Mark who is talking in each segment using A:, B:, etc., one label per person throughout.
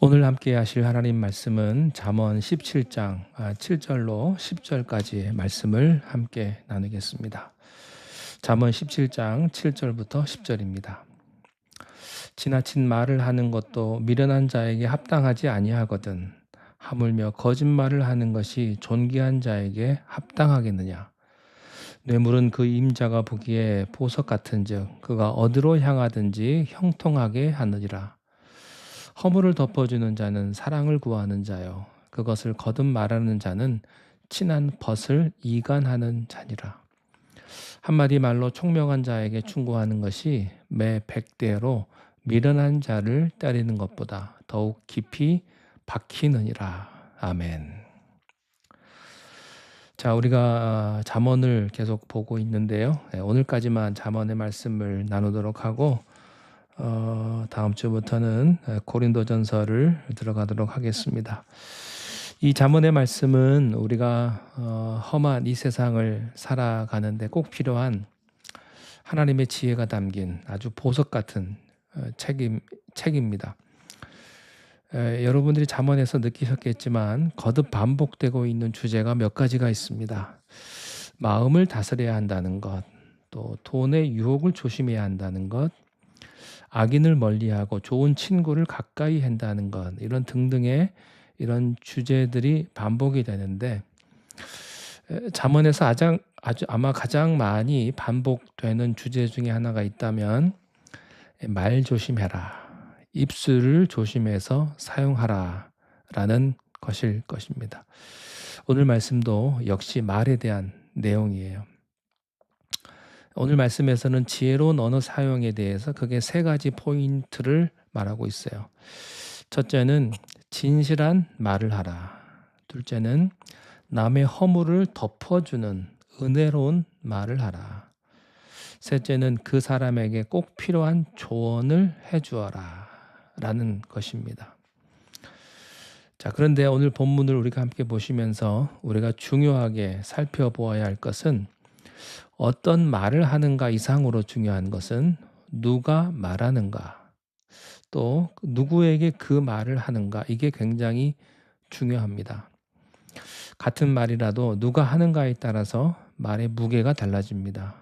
A: 오늘 함께 하실 하나님 말씀은 잠언 17장 7절로 10절까지의 말씀을 함께 나누겠습니다. 잠언 17장 7절부터 10절입니다. 지나친 말을 하는 것도 미련한 자에게 합당하지 아니하거든 하물며 거짓말을 하는 것이 존귀한 자에게 합당하겠느냐. 뇌물은 그 임자가 보기에 보석 같은즉 그가 어디로 향하든지 형통하게 하느니라. 허물을 덮어주는 자는 사랑을 구하는 자요 그것을 거듭 말하는 자는 친한 벗을 이간하는 자니라. 한마디 말로 총명한 자에게 충고하는 것이 매 100대로 미련한 자를 때리는 것보다 더욱 깊이 박히느니라. 아멘. 자, 우리가 잠언을 계속 보고 있는데요. 오늘까지만 잠언의 말씀을 나누도록 하고 다음 주부터는 고린도전서를 들어가도록 하겠습니다. 이 잠언의 말씀은 우리가 험한 이 세상을 살아가는데 꼭 필요한 하나님의 지혜가 담긴 아주 보석 같은 책입니다. 여러분들이 잠언에서 느끼셨겠지만 거듭 반복되고 있는 주제가 몇 가지가 있습니다. 마음을 다스려야 한다는 것, 또 돈의 유혹을 조심해야 한다는 것, 악인을 멀리하고 좋은 친구를 가까이 한다는 것, 이런 등등의 이런 주제들이 반복이 되는데 잠언에서 아마 가장 많이 반복되는 주제 중에 하나가 있다면 말 조심해라, 입술을 조심해서 사용하라 라는 것일 것입니다. 오늘 말씀도 역시 말에 대한 내용이에요. 오늘 말씀에서는 지혜로운 언어 사용에 대해서 그게 세 가지 포인트를 말하고 있어요. 첫째는 진실한 말을 하라. 둘째는 남의 허물을 덮어주는 은혜로운 말을 하라. 셋째는 그 사람에게 꼭 필요한 조언을 해주어라 라는 것입니다. 자, 그런데 오늘 본문을 우리가 함께 보시면서 우리가 중요하게 살펴보아야 할 것은 어떤 말을 하는가 이상으로 중요한 것은 누가 말하는가, 또 누구에게 그 말을 하는가, 이게 굉장히 중요합니다. 같은 말이라도 누가 하는가에 따라서 말의 무게가 달라집니다.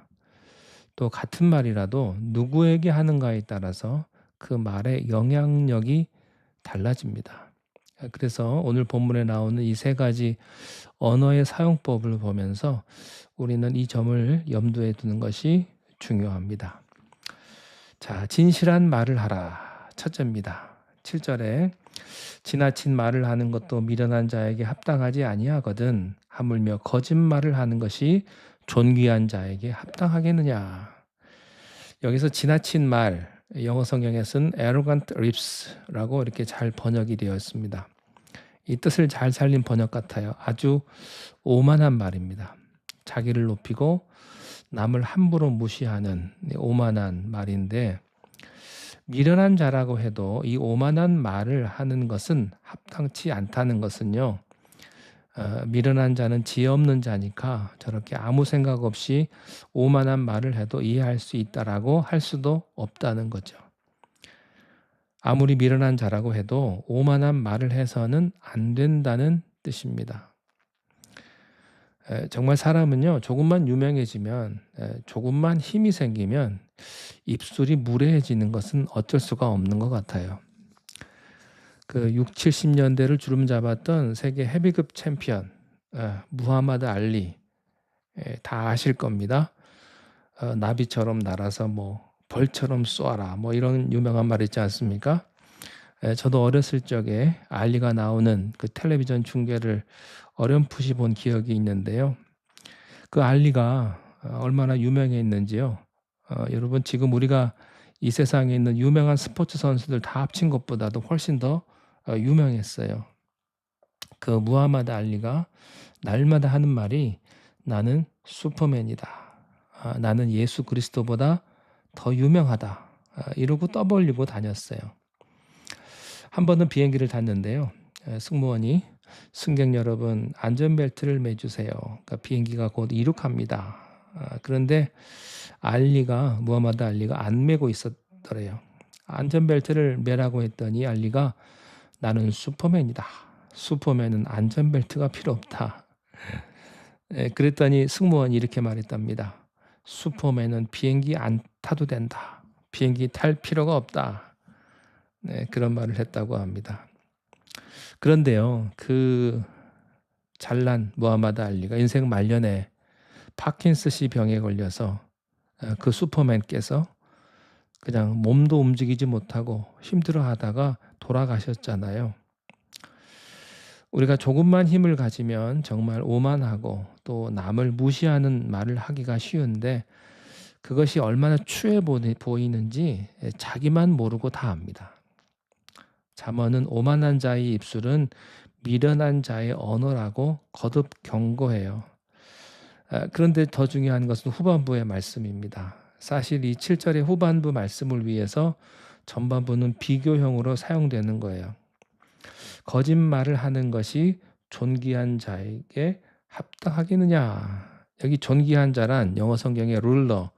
A: 또 같은 말이라도 누구에게 하는가에 따라서 그 말의 영향력이 달라집니다. 그래서 오늘 본문에 나오는 이 세 가지 언어의 사용법을 보면서 우리는 이 점을 염두에 두는 것이 중요합니다. 자, 진실한 말을 하라. 첫째입니다. 7절에 지나친 말을 하는 것도 미련한 자에게 합당하지 아니하거든 하물며 거짓말을 하는 것이 존귀한 자에게 합당하겠느냐. 여기서 지나친 말, 영어 성경에서는 arrogant lips라고 이렇게 잘 번역이 되어 있습니다. 이 뜻을 잘 살린 번역 같아요. 아주 오만한 말입니다. 자기를 높이고 남을 함부로 무시하는 오만한 말인데, 미련한 자라고 해도 이 오만한 말을 하는 것은 합당치 않다는 것은요, 미련한 자는 지혜 없는 자니까 저렇게 아무 생각 없이 오만한 말을 해도 이해할 수 있다라고 할 수도 없다는 거죠. 아무리 미련한 자라고 해도 오만한 말을 해서는 안 된다는 뜻입니다. 정말 사람은요, 조금만 유명해지면, 조금만 힘이 생기면 입술이 무례해지는 것은 어쩔 수가 없는 것 같아요. 그 6, 70년대를 주름 잡았던 세계 헤비급 챔피언 무하마드 알리, 다 아실 겁니다. 나비처럼 날아서 뭐 벌처럼 쏘아라, 뭐 이런 유명한 말 있지 않습니까? 저도 어렸을 적에 알리가 나오는 그 텔레비전 중계를 어렴풋이 본 기억이 있는데요. 그 알리가 얼마나 유명했는지요. 여러분, 지금 우리가 이 세상에 있는 유명한 스포츠 선수들 다 합친 것보다도 훨씬 더 유명했어요. 그 무하마드 알리가 날마다 하는 말이 나는 슈퍼맨이다. 나는 예수 그리스도보다 더 유명하다. 이러고 떠벌리고 다녔어요. 한 번은 비행기를 탔는데요. 승무원이 승객 여러분 안전벨트를 매주세요. 그러니까 비행기가 곧 이륙합니다. 그런데 무하마드 알리가 안 매고 있었더래요. 안전벨트를 매라고 했더니 알리가 나는 슈퍼맨이다. 슈퍼맨은 안전벨트가 필요 없다. 그랬더니 승무원이 이렇게 말했답니다. 슈퍼맨은 비행기 안 타도 된다. 비행기 탈 필요가 없다. 그런 말을 했다고 합니다. 그런데요, 그 잘난 무하마드 알리가 인생 말년에 파킨스씨 병에 걸려서 그 슈퍼맨께서 그냥 몸도 움직이지 못하고 힘들어하다가 돌아가셨잖아요. 우리가 조금만 힘을 가지면 정말 오만하고 또 남을 무시하는 말을 하기가 쉬운데 그것이 얼마나 추해 보이는지 자기만 모르고 다 압니다. 잠언은 오만한 자의 입술은 미련한 자의 언어라고 거듭 경고해요. 그런데 더 중요한 것은 후반부의 말씀입니다. 사실 이 7절의 후반부 말씀을 위해서 전반부는 비교형으로 사용되는 거예요. 거짓말을 하는 것이 존귀한 자에게 합당하겠느냐. 여기 존귀한 자란 영어 성경의 룰러,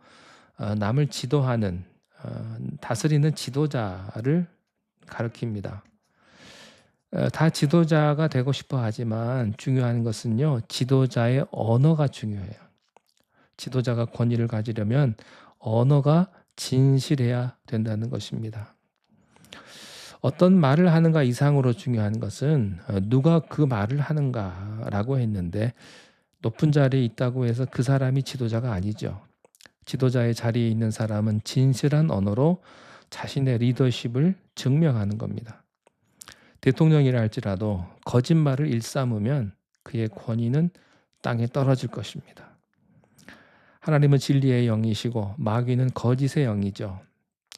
A: 남을 지도하는, 다스리는 지도자를 가리킵니다. 다 지도자가 되고 싶어 하지만 중요한 것은요, 지도자의 언어가 중요해요. 지도자가 권위를 가지려면 언어가 진실해야 된다는 것입니다. 어떤 말을 하는가 이상으로 중요한 것은 누가 그 말을 하는가라고 했는데 높은 자리에 있다고 해서 그 사람이 지도자가 아니죠. 지도자의 자리에 있는 사람은 진실한 언어로 자신의 리더십을 증명하는 겁니다. 대통령이라 할지라도 거짓말을 일삼으면 그의 권위는 땅에 떨어질 것입니다. 하나님은 진리의 영이시고 마귀는 거짓의 영이죠.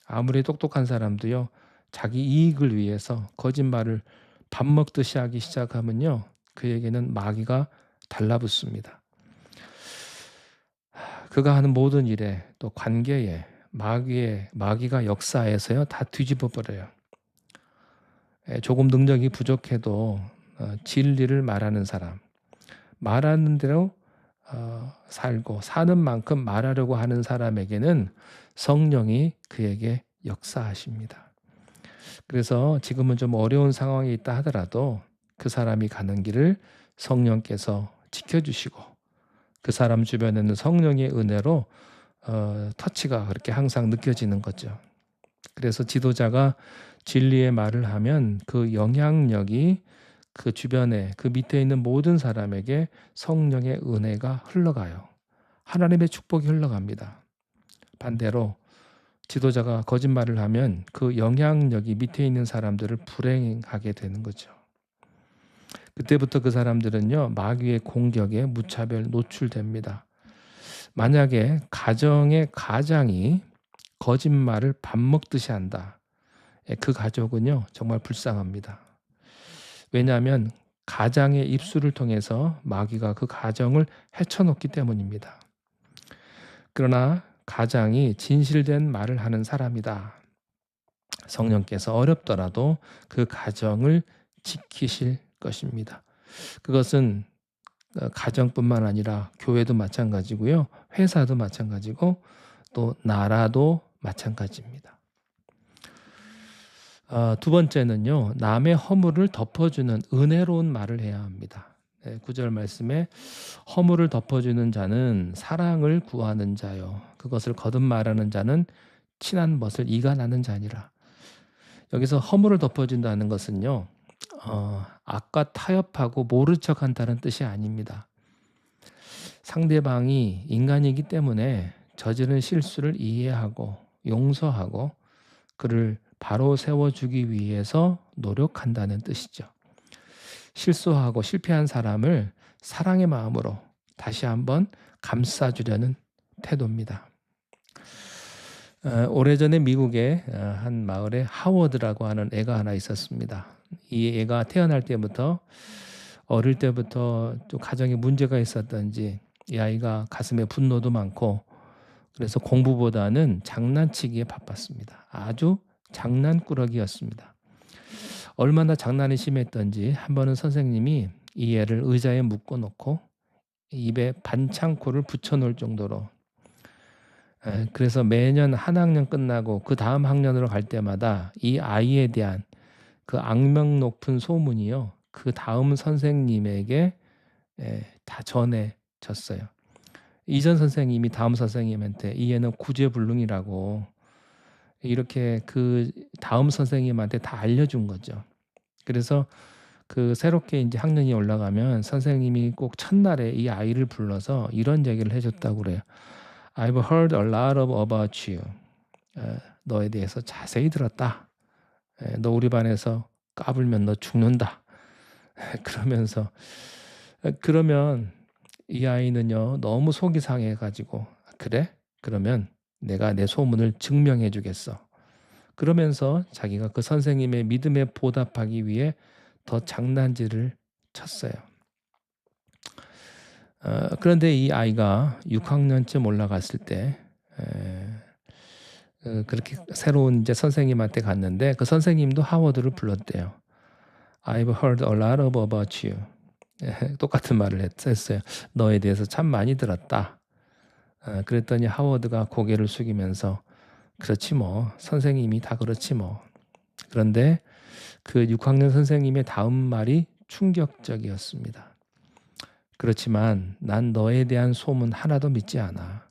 A: 아무리 똑똑한 사람도요, 자기 이익을 위해서 거짓말을 밥 먹듯이 하기 시작하면요, 그에게는 마귀가 달라붙습니다. 그가 하는 모든 일에 또 관계에 마귀가 역사해서요 다 뒤집어 버려요. 조금 능력이 부족해도 진리를 말하는 사람, 말하는 대로 살고 사는 만큼 말하려고 하는 사람에게는 성령이 그에게 역사하십니다. 그래서 지금은 좀 어려운 상황에 있다 하더라도 그 사람이 가는 길을 성령께서 지켜주시고 그 사람 주변에는 성령의 은혜로 터치가 그렇게 항상 느껴지는 거죠. 그래서 지도자가 진리의 말을 하면 그 영향력이 그 주변에 그 밑에 있는 모든 사람에게 성령의 은혜가 흘러가요. 하나님의 축복이 흘러갑니다. 반대로 지도자가 거짓말을 하면 그 영향력이 밑에 있는 사람들을 불행하게 되는 거죠. 그때부터 그 사람들은요, 마귀의 공격에 무차별 노출됩니다. 만약에 가정의 가장이 거짓말을 밥 먹듯이 한다. 그 가족은요, 정말 불쌍합니다. 왜냐하면 가장의 입술을 통해서 마귀가 그 가정을 헤쳐놓기 때문입니다. 그러나 가장이 진실된 말을 하는 사람이다. 성령께서 어렵더라도 그 가정을 지키실 것입니다. 그것은 가정뿐만 아니라 교회도 마찬가지고요. 회사도 마찬가지고 또 나라도 마찬가지입니다. 두 번째는요. 남의 허물을 덮어주는 은혜로운 말을 해야 합니다. 9절 말씀에 허물을 덮어주는 자는 사랑을 구하는 자요. 그것을 거듭 말하는 자는 친한 것을 이간하는 자니라. 여기서 허물을 덮어준다는 것은요. 악과 타협하고 모른 척한다는 뜻이 아닙니다. 상대방이 인간이기 때문에 저지른 실수를 이해하고 용서하고 그를 바로 세워주기 위해서 노력한다는 뜻이죠. 실수하고 실패한 사람을 사랑의 마음으로 다시 한번 감싸주려는 태도입니다. 오래전에 미국의 한 마을에 하워드라고 하는 애가 하나 있었습니다. 이 애가 태어날 때부터 어릴 때부터 좀 가정에 문제가 있었던지 이 아이가 가슴에 분노도 많고 그래서 공부보다는 장난치기에 바빴습니다. 아주 장난꾸러기였습니다. 얼마나 장난이 심했던지 한 번은 선생님이 이 애를 의자에 묶어놓고 입에 반창고를 붙여놓을 정도로 그래서 매년 한 학년 끝나고 그 다음 학년으로 갈 때마다 이 아이에 대한 그 악명 높은 소문이요. 그 다음 선생님에게 다 전해졌어요. 이전 선생님이 다음 선생님한테 이 애는 구제불능이라고 이렇게 그 다음 선생님한테 다 알려준 거죠. 그래서 그 새롭게 이제 학년이 올라가면 선생님이 꼭 첫날에 이 아이를 불러서 이런 얘기를 해줬다고 그래요. I've heard a lot about you. 너에 대해서 자세히 들었다. 너 우리 반에서 까불면 너 죽는다. 그러면서 그러면 이 아이는요 너무 속이 상해가지고 그래? 그러면 내가 내 소문을 증명해 주겠어. 그러면서 자기가 그 선생님의 믿음에 보답하기 위해 더 장난질을 쳤어요. 그런데 이 아이가 6학년쯤 올라갔을 때 그렇게 새로운 이제 선생님한테 갔는데 그 선생님도 하워드를 불렀대요. I've heard a lot about you. 똑같은 말을 했어요. 너에 대해서 참 많이 들었다. 그랬더니 하워드가 고개를 숙이면서 그렇지 뭐 선생님이 다 그렇지 뭐. 그런데 그 6학년 선생님의 다음 말이 충격적이었습니다. 그렇지만 난 너에 대한 소문 하나도 믿지 않아.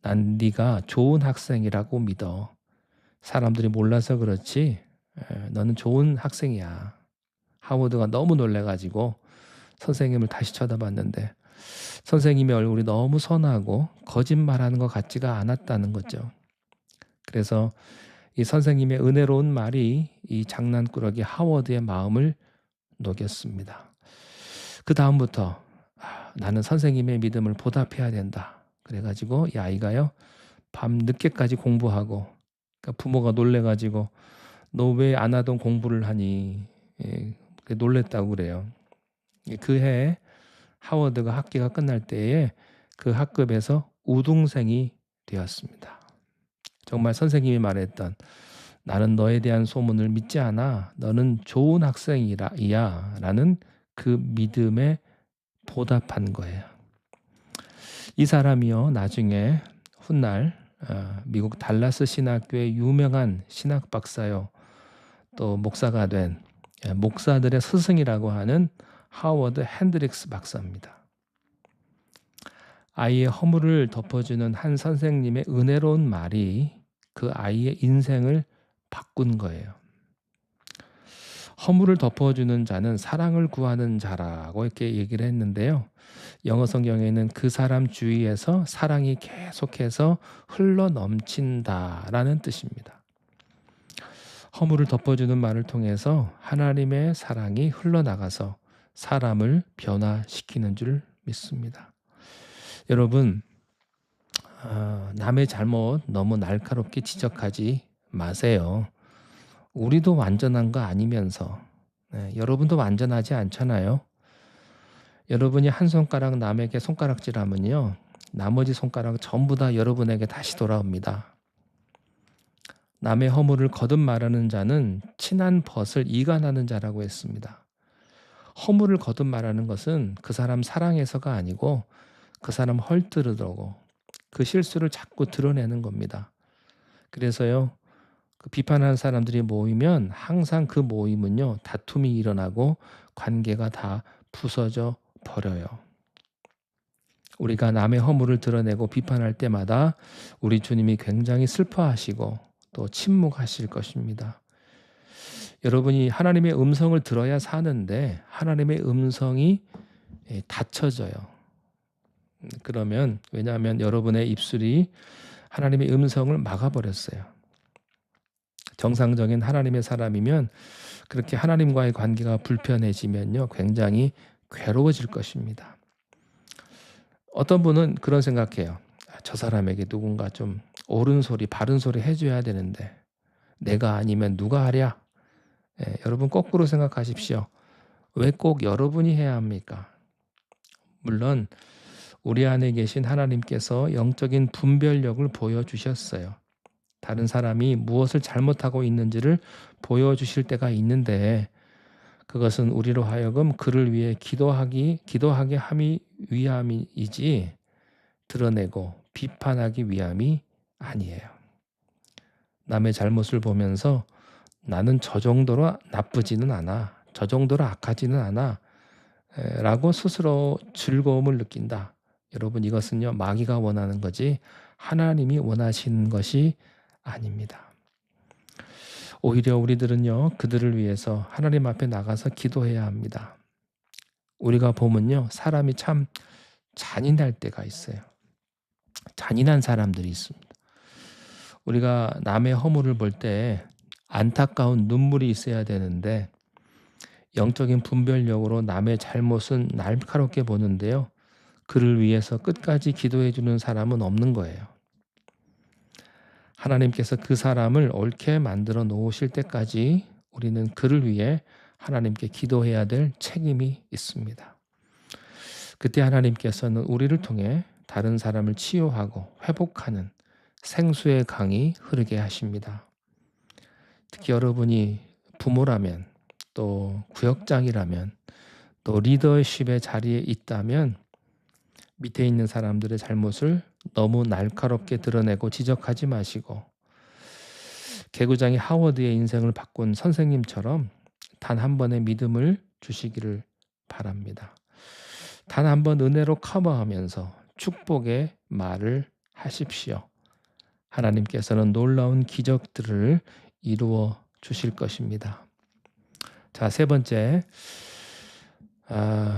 A: 난 네가 좋은 학생이라고 믿어. 사람들이 몰라서 그렇지 너는 좋은 학생이야. 하워드가 너무 놀래가지고 선생님을 다시 쳐다봤는데 선생님의 얼굴이 너무 선하고 거짓말하는 것 같지가 않았다는 거죠. 그래서 이 선생님의 은혜로운 말이 이 장난꾸러기 하워드의 마음을 녹였습니다. 그 다음부터 나는 선생님의 믿음을 보답해야 된다. 그래가지고 이 아이가요 밤 늦게까지 공부하고 그러니까 부모가 놀래가지고 너 왜 안 하던 공부를 하니 놀랬다고 그래요. 그 해에 하워드가 학기가 끝날 때에 그 학급에서 우등생이 되었습니다. 정말 선생님이 말했던 나는 너에 대한 소문을 믿지 않아. 너는 좋은 학생이야 라는 그 믿음에 보답한 거예요. 이 사람이요 나중에 훗날 미국 달라스 신학교의 유명한 신학 박사요 또 목사가 된 목사들의 스승이라고 하는 하워드 핸드릭스 박사입니다. 아이의 허물을 덮어주는 한 선생님의 은혜로운 말이 그 아이의 인생을 바꾼 거예요. 허물을 덮어주는 자는 사랑을 구하는 자라고 이렇게 얘기를 했는데요. 영어 성경에는 그 사람 주위에서 사랑이 계속해서 흘러 넘친다라는 뜻입니다. 허물을 덮어주는 말을 통해서 하나님의 사랑이 흘러나가서 사람을 변화시키는 줄 믿습니다. 여러분, 남의 잘못 너무 날카롭게 지적하지 마세요. 우리도 완전한 거 아니면서 여러분도 완전하지 않잖아요. 여러분이 한 손가락 남에게 손가락질하면요. 나머지 손가락 전부 다 여러분에게 다시 돌아옵니다. 남의 허물을 거듭 말하는 자는 친한 벗을 이간하는 자라고 했습니다. 허물을 거듭 말하는 것은 그 사람 사랑해서가 아니고 그 사람 헐뜯으려고 그 실수를 자꾸 드러내는 겁니다. 그래서요. 그 비판하는 사람들이 모이면 항상 그 모임은요. 다툼이 일어나고 관계가 다 부서져 버려요. 우리가 남의 허물을 드러내고 비판할 때마다 우리 주님이 굉장히 슬퍼하시고 또 침묵하실 것입니다. 여러분이 하나님의 음성을 들어야 사는데 하나님의 음성이 닫혀져요. 그러면 왜냐하면 여러분의 입술이 하나님의 음성을 막아버렸어요. 정상적인 하나님의 사람이면 그렇게 하나님과의 관계가 불편해지면요. 굉장히 괴로워질 것입니다. 어떤 분은 그런 생각해요. 저 사람에게 누군가 좀 옳은 소리, 바른 소리 해줘야 되는데 내가 아니면 누가 하랴? 여러분 거꾸로 생각하십시오. 왜 꼭 여러분이 해야 합니까? 물론 우리 안에 계신 하나님께서 영적인 분별력을 보여주셨어요. 다른 사람이 무엇을 잘못하고 있는지를 보여주실 때가 있는데 그것은 우리로 하여금 그를 위해 기도하게 함이 위함이지 드러내고 비판하기 위함이 아니에요. 남의 잘못을 보면서 나는 저 정도로 나쁘지는 않아. 저 정도로 악하지는 않아. 라고 스스로 즐거움을 느낀다. 여러분, 이것은요, 마귀가 원하는 거지 하나님이 원하시는 것이 아닙니다. 오히려 우리들은요, 그들을 위해서 하나님 앞에 나가서 기도해야 합니다. 우리가 보면요, 사람이 참 잔인할 때가 있어요. 잔인한 사람들이 있습니다. 우리가 남의 허물을 볼 때 안타까운 눈물이 있어야 되는데 영적인 분별력으로 남의 잘못은 날카롭게 보는데요. 그를 위해서 끝까지 기도해 주는 사람은 없는 거예요. 하나님께서 그 사람을 옳게 만들어 놓으실 때까지 우리는 그를 위해 하나님께 기도해야 될 책임이 있습니다. 그때 하나님께서는 우리를 통해 다른 사람을 치유하고 회복하는 생수의 강이 흐르게 하십니다. 특히 여러분이 부모라면, 또 구역장이라면, 또 리더십의 자리에 있다면 밑에 있는 사람들의 잘못을 너무 날카롭게 드러내고 지적하지 마시고, 개구장이 하워드의 인생을 바꾼 선생님처럼 단 한 번의 믿음을 주시기를 바랍니다. 단 한 번 은혜로 커버하면서 축복의 말을 하십시오. 하나님께서는 놀라운 기적들을 이루어 주실 것입니다. 자, 세 번째,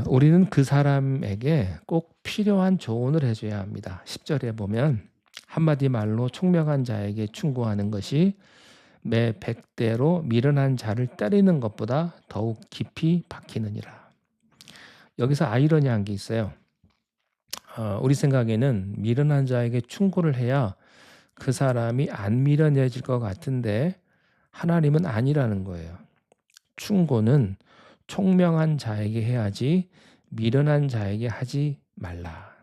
A: 우리는 그 사람에게 꼭 필요한 조언을 해줘야 합니다. 10절에 보면 한마디 말로 총명한 자에게 충고하는 것이 매 100대로 미련한 자를 때리는 것보다 더욱 깊이 박히느니라. 여기서 아이러니한 게 있어요. 우리 생각에는 미련한 자에게 충고를 해야 그 사람이 안 미련해질 것 같은데 하나님은 아니라는 거예요. 충고는 총명한 자에게 해야지 미련한 자에게 하지 말라.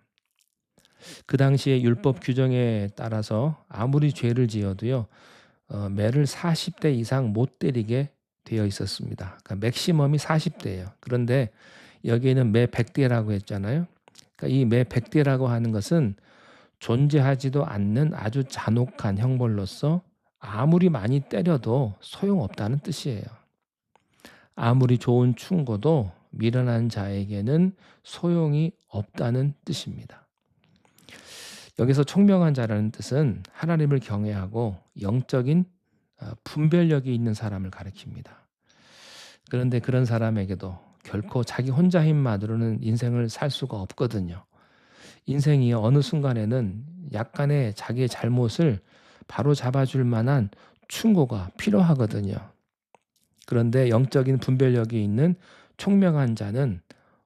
A: 그 당시에 율법 규정에 따라서 아무리 죄를 지어도요, 매를 40대 이상 못 때리게 되어 있었습니다. 그러니까 맥시멈이 40대예요. 그런데 여기에는 매 100대라고 했잖아요. 그러니까 이 매 100대라고 하는 것은 존재하지도 않는 아주 잔혹한 형벌로서 아무리 많이 때려도 소용없다는 뜻이에요. 아무리 좋은 충고도 미련한 자에게는 소용이 없다는 뜻입니다. 여기서 총명한 자라는 뜻은 하나님을 경외하고 영적인 분별력이 있는 사람을 가리킵니다. 그런데 그런 사람에게도 결코 자기 혼자 힘만으로는 인생을 살 수가 없거든요. 인생이 어느 순간에는 약간의 자기의 잘못을 바로 잡아줄 만한 충고가 필요하거든요. 그런데 영적인 분별력이 있는 총명한 자는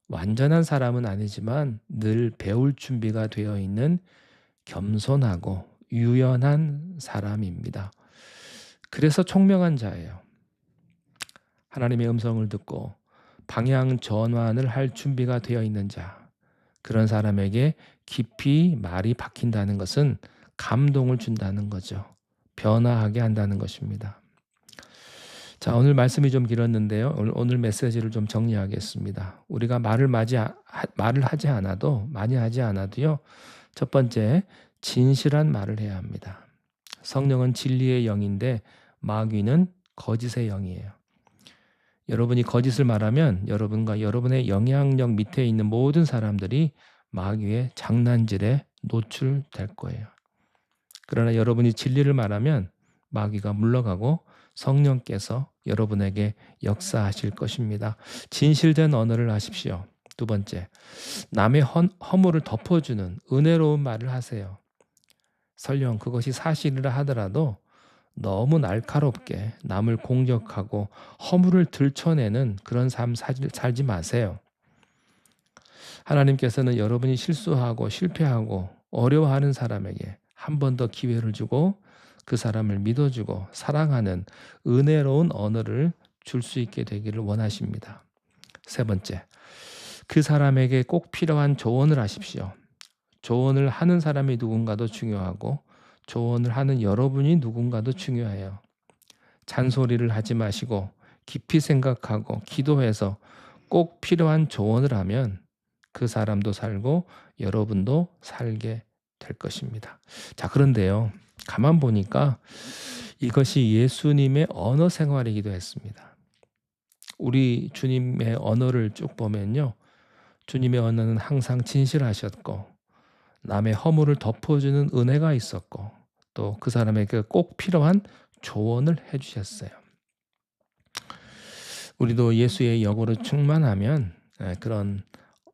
A: 완전한 사람은 아니지만 늘 배울 준비가 되어 있는 겸손하고 유연한 사람입니다. 그래서 총명한 자예요. 하나님의 음성을 듣고 방향 전환을 할 준비가 되어 있는 자. 그런 사람에게 깊이 말이 박힌다는 것은 감동을 준다는 거죠. 변화하게 한다는 것입니다. 자, 오늘 말씀이 좀 길었는데요. 오늘 메시지를 좀 정리하겠습니다. 우리가 말을 하지 않아도, 많이 하지 않아도요. 첫 번째, 진실한 말을 해야 합니다. 성령은 진리의 영인데 마귀는 거짓의 영이에요. 여러분이 거짓을 말하면 여러분과 여러분의 영향력 밑에 있는 모든 사람들이 마귀의 장난질에 노출될 거예요. 그러나 여러분이 진리를 말하면 마귀가 물러가고 성령께서 여러분에게 역사하실 것입니다. 진실된 언어를 하십시오. 두 번째, 남의 허물을 덮어주는 은혜로운 말을 하세요. 설령 그것이 사실이라 하더라도 너무 날카롭게 남을 공격하고 허물을 들춰내는 그런 삶 살지 마세요. 하나님께서는 여러분이 실수하고 실패하고 어려워하는 사람에게 한 번 더 기회를 주고 그 사람을 믿어주고 사랑하는 은혜로운 언어를 줄 수 있게 되기를 원하십니다. 세 번째, 그 사람에게 꼭 필요한 조언을 하십시오. 조언을 하는 사람이 누군가도 중요하고 조언을 하는 여러분이 누군가도 중요해요. 잔소리를 하지 마시고 깊이 생각하고 기도해서 꼭 필요한 조언을 하면 그 사람도 살고 여러분도 살게 될 것입니다. 자, 그런데요. 가만 보니까 이것이 예수님의 언어 생활이기도 했습니다. 우리 주님의 언어를 쭉 보면요. 주님의 언어는 항상 진실하셨고 남의 허물을 덮어주는 은혜가 있었고 또 그 사람에게 꼭 필요한 조언을 해주셨어요. 우리도 예수의 영으로 충만하면 그런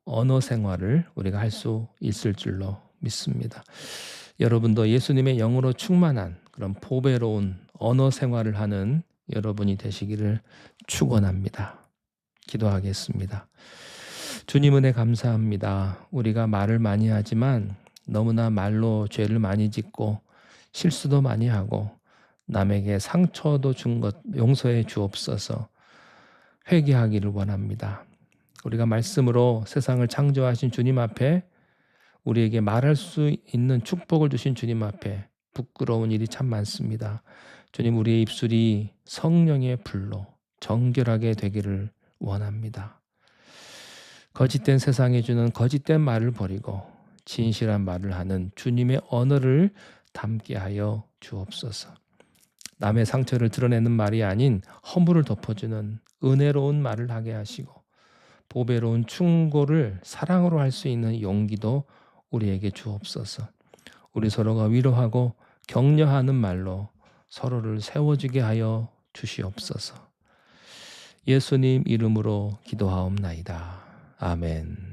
A: 언어 생활을 우리가 할 수 있을 줄로 믿습니다. 여러분도 예수님의 영으로 충만한 그런 보배로운 언어 생활을 하는 여러분이 되시기를 축원합니다. 기도하겠습니다. 주님 은혜 감사합니다. 우리가 말을 많이 하지만 너무나 말로 죄를 많이 짓고 실수도 많이 하고 남에게 상처도 준 것 용서해 주옵소서. 회개하기를 원합니다. 우리가 말씀으로 세상을 창조하신 주님 앞에 우리에게 말할 수 있는 축복을 주신 주님 앞에 부끄러운 일이 참 많습니다. 주님, 우리의 입술이 성령의 불로 정결하게 되기를 원합니다. 거짓된 세상이 주는 거짓된 말을 버리고 진실한 말을 하는 주님의 언어를 담게 하여 주옵소서. 남의 상처를 드러내는 말이 아닌 허물을 덮어주는 은혜로운 말을 하게 하시고 보배로운 충고를 사랑으로 할 수 있는 용기도 우리에게 주옵소서. 우리 서로가 위로하고 격려하는 말로 서로를 세워주게 하여 주시옵소서. 예수님 이름으로 기도하옵나이다. 아멘.